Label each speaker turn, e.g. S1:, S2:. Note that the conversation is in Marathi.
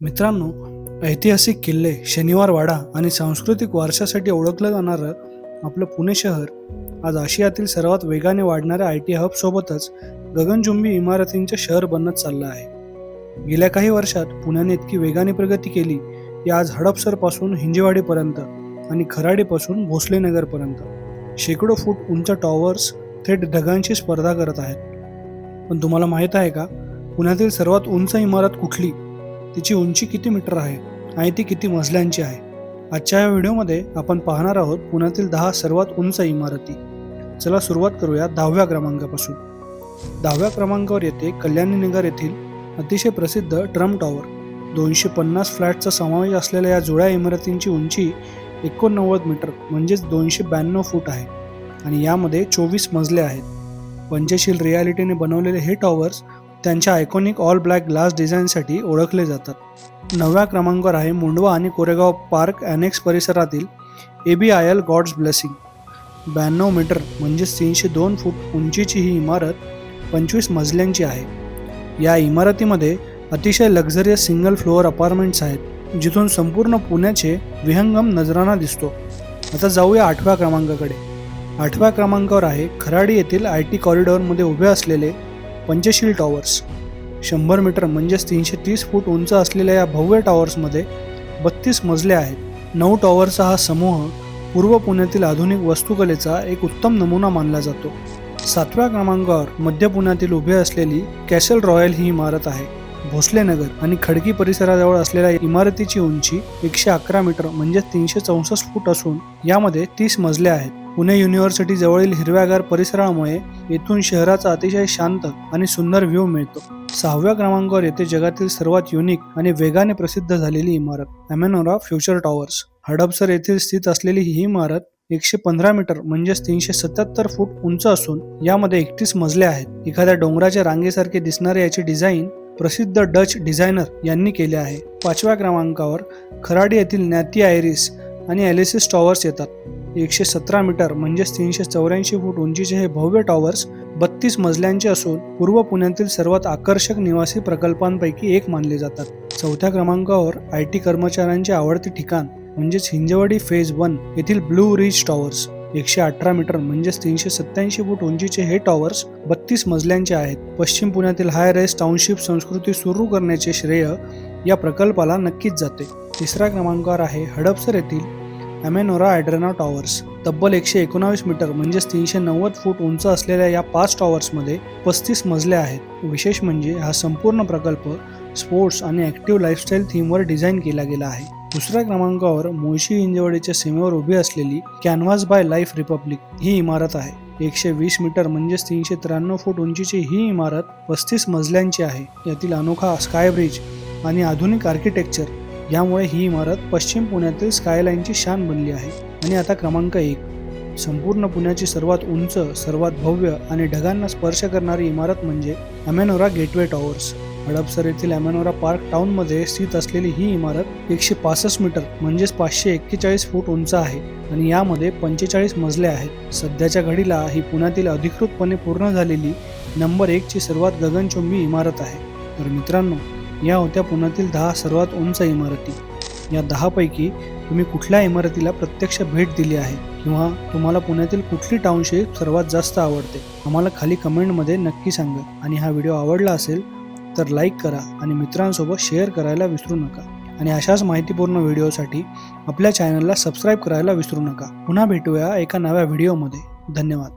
S1: मित्रांनो, ऐतिहासिक किल्ले, शनिवार वाडा आणि सांस्कृतिक वारशासाठी ओळखलं जाणारं आपलं पुणे शहर आज आशियातील सर्वात वेगाने वाढणाऱ्या IT हब सोबतच गगनचुंबी इमारतींचे शहर बनत चाललं आहे. गेल्या काही वर्षात पुण्याने इतकी वेगाने प्रगती केली की आज हडपसरपासून हिंजेवाडीपर्यंत आणि खराडीपासून भोसलेनगरपर्यंत शेकडो फूट उंच टॉवर्स थेट ढगांशी स्पर्धा करत आहेत. पण तुम्हाला माहीत आहे का, पुण्यातील सर्वात उंच इमारत कुठली, तिची उंची किती मीटर आहे आणि ती किती मजल्यांची आहे? आजच्या या व्हिडिओमध्ये आपण पाहणार आहोत पुण्यातील 10 सर्वात उंच इमारती. चला सुरुवात करूया 10व्या क्रमांकापासून. 10व्या क्रमांकावर येते कल्याणी नगर येथील अतिशय प्रसिद्ध ट्रम्प टॉवर. 250 फ्लॅटचा समावेश असलेल्या या जुळ्या इमारतींची उंची 89 मीटर म्हणजेच 292 फूट आहे आणि यामध्ये 24 मजले आहेत. पंचशील रियालिटीने बनवलेले हे टॉवर्स त्यांच्या आयकॉनिक ऑल ब्लॅक ग्लास डिझाईनसाठी ओळखले जातात. 9व्या क्रमांकावर आहे मुंडवा आणि कोरेगाव पार्क ॲनेक्स परिसरातील ABIL गॉड्स ब्लेसिंग. 92 मीटर म्हणजेच 302 फूट उंचीची ही इमारत 25 मजल्यांची आहे. या इमारतीमध्ये अतिशय लक्झरियस सिंगल फ्लोअर अपार्टमेंट्स आहेत, जिथून संपूर्ण पुण्याचे विहंगम नजराणा दिसतो. आता जाऊया 8व्या क्रमांकाकडे. 8व्या क्रमांकावर आहे खराडी येथील IT कॉरिडॉरमध्ये उभे असलेले पंचशील टॉवर्स. 100 मीटर म्हणजेच 330 फूट उंच असलेल्या या भव्य टॉवर्समध्ये 32 मजले आहेत. 9 टॉवरचा हा समूह पूर्व पुण्यातील आधुनिक वास्तुकलेचा एक उत्तम नमुना मानला जातो. 7व्या क्रमांकावर मध्य पुण्यातील उभे असलेली कॅसल रॉयल ही इमारत आहे. भोसलेनगर आणि खडकी परिसराजवळ असलेल्या इमारतीची उंची 111 मीटर म्हणजे 364 फूट असून यामध्ये 30 मजले आहेत. पुणे युनिव्हर्सिटी जवळील हिरव्यागार परिसरामुळे येथून शहराचा अतिशय शांत आणि सुंदर व्ह्यू मिळतो. 6व्या क्रमांकावर येथे जगातील सर्वात युनिक आणि वेगाने प्रसिद्ध झालेली इमारत अमेनोरा फ्युचर टॉवर्स. हडपसर येथील स्थित असलेली ही इमारत 115 मीटर म्हणजेच 377 फूट उंच असून यामध्ये 31 मजले आहेत. एखाद्या डोंगराच्या रांगेसारखे दिसणारे याचे डिझाईन प्रसिद्ध डच डिझायनर यांनी केले आहे. 5व्या क्रमांकावर खराडी येथील नॅती आयरिस आणि ॲलिसिस टॉवर्स येतात. 117 मीटर म्हणजेच 384 फूट उंचीचे हे भव्य टॉवर्स 32 मजल्यांचे असून पूर्व पुण्यातील सर्वात आकर्षक निवासी प्रकल्पांपैकी एक मानले जातात. 4थ्या क्रमांकावर IT कर्मचाऱ्यांचे आवडते ठिकाण म्हणजेच हिंजवडी फेज 1 येथील ब्लू रिज टॉवर्स. 118 मीटर म्हणजेच 387 फूट उंचीचे हे टॉवर्स 32 मजल्यांचे आहेत. पश्चिम पुण्यातील हाय राईज टाउनशिप संस्कृती सुरू करण्याचे श्रेय या प्रकल्पाला नक्कीच जाते. 3ऱ्या क्रमांकावर आहे हडपसर येथील अमेनोरा ॲड्रेना टॉवर्स. तब्बल 119 मीटर म्हणजेच 390 फूट उंच असलेल्या या 5 टॉवर्समध्ये 35 मजले आहेत. विशेष म्हणजे हा संपूर्ण प्रकल्प स्पोर्ट्स आणि ॲक्टिव्ह लाईफस्टाईल थीमवर डिझाईन केला गेला आहे. 2ऱ्या क्रमांकावर मुळशी हिंजवडीच्या सीमेवर उभी असलेली कॅनव्हास बाय लाईफ रिपब्लिक ही इमारत आहे. 120 मीटर म्हणजेच 393 फूट उंचीची ही इमारत 35 मजल्यांची आहे. यातील अनोखा स्काय ब्रिज आणि आधुनिक आर्किटेक्चर यामुळे ही इमारत पश्चिम पुण्यातील स्कायलाईनची शान बनली आहे. आणि आता क्रमांक 1, संपूर्ण पुण्याची सर्वात उंच, सर्वात भव्य आणि ढगांना स्पर्श करणारी इमारत म्हणजे अमेनोरा गेटवे टॉवर्स. हडपसर येथील अमेनोरा पार्क टाउनमध्ये स्थित असलेली ही इमारत 165 मीटर म्हणजेच 541 फूट उंच आहे आणि यामध्ये 45 मजले आहेत. सध्याच्या घडीला ही पुण्यातील अधिकृतपणे पूर्ण झालेली नंबर 1 ची सर्वात गगनचुंबी इमारत आहे. तर मित्रांनो, या होत्या पुण्यातील 10 सर्वात उंच इमारती. या 10 पैकी तुम्ही कुठल्या इमारतीला प्रत्यक्ष भेट दिली आहे किंवा तुम्हाला पुण्यातील कुठली टाउनशिप सर्वात जास्त आवडते, आम्हाला खाली कमेंटमध्ये नक्की सांगा. आणि हा व्हिडिओ आवडला असेल तर लाईक करा आणि मित्रांसोबत शेअर करायला विसरू नका. आणि अशाच माहितीपूर्ण व्हिडिओसाठी आपल्या चॅनलला सबस्क्राईब करायला विसरू नका. पुन्हा भेटूया एका नव्या व्हिडिओमध्ये. धन्यवाद.